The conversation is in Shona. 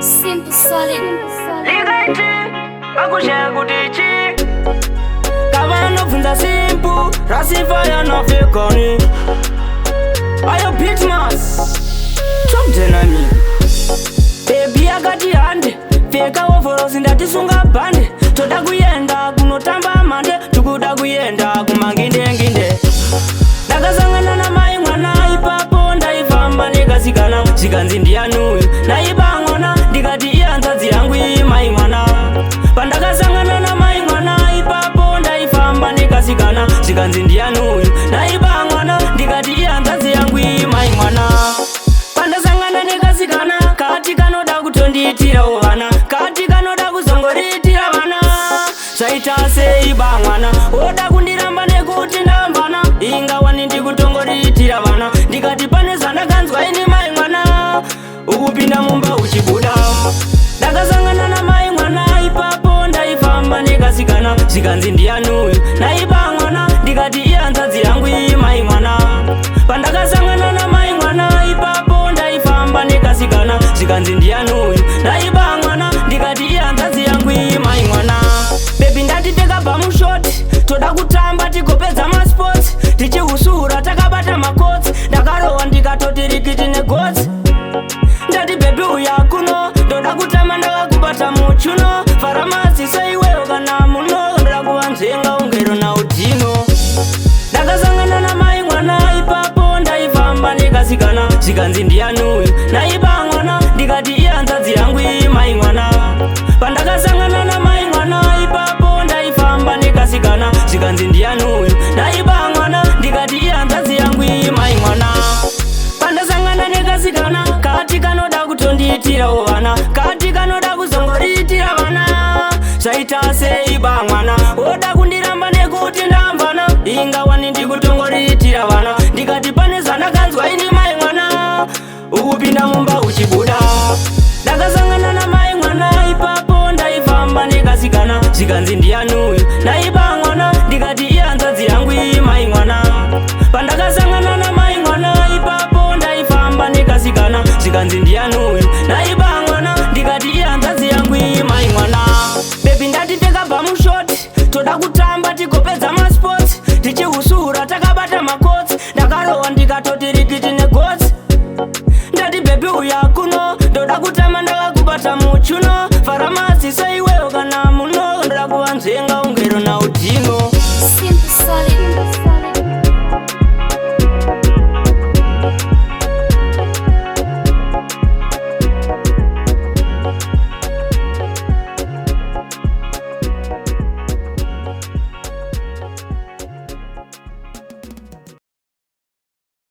Simple solid. Ligaiti, akushaya kutichi kama nofunza simple, rasifaya no fikoni ayo Beatmas Top Dynamic Baby akati hande Feka woforosi ndatisunga bande Toda kuyenda kunotamba mande Tukuda kuyenda kumanginde nginde Ndakasangana na mai mwana ipapo ndaifamba nikasikana Zikanzi ndiyanuyu naibangona ndikati iyanzadzi yangu mai mwana Pandakasangana na mai mwana ipapo ndaifamba nikasikana Zikanzi ndiyanuyu naibangona ndikati iyanzadzi yangu mai mwana Pandasangana nikasikana kati kanoda kutondiitira vana kati kanoda kuzongoriitira vana zvaita sei bamwana oda kundiramba nekuti ndamvana ingawani ndikutongoriitira vana ndikati pane zvandakanzwa ini mai mwana ukupinda mumba uchibuda ndakasangana na mai mwana ipapo ndaifamba nikasikana zikanzi ndiyanuyu naibamwana ndikati iyanzadzi yangu mai mwana pandakasangana na mai mwana ipapo ndaifamba nikasikana zikanzi ndiyanuyu naibamwana ndikati iyanzadzi yangu mai mwana bebi ndatipfeka pamushoti toda kutamba tigopedza masports tichihusura takabata makotsi ndakarohwa ndikatoti rikiti negotsi ndati bebi uya kuno ndoda kutamba ndakakubata muchuno faramasi saiweyo kana muno ndoda kuvanzvenga ungero naudhino ndakasangana na mai mwana ipapo ndaifamba nikasikana zikanzi ndiyanuyu naibamwana ndikati iyanzadzi yangu mai mwana pandakasangana na mai mwana ipapo ndaifamba nikasikana zikanzi ndiyanuyu naibamwana ndikati iyanzadzi yangu mai mwana pandasangana nikasikana kati kanoda kutondiitirawo vana kati kanoda kuzongoriitira vana zvaita sei bamwana oda kundiramba nekuti ndamvana ingawani ndikutongoriitira vana ndikati pane zvandakanzwa ini mai mwana ukupinda mumba uchibuda ndakasangana na mai mwana ipapo ndaifamba nikasikana zikanzi ndiyanuyu naibamwana ndikati iyanzadzi yangu mai mwana pandakasangana na mai mwana ipapo ndaifamba nikasikana zikanzi ndiyanuyu naibamwana ndikati iyanzadzi yangu mai mwana bebi ndatipfeka pamushoti toda kutamba tigopedza masports tichihusura takabata makotsi ndakarohwa ndikatoti rikiti negotsi ndati bebi uya kuno ndoda kutamba ndakakubata muchuno faramasi saiweyo kana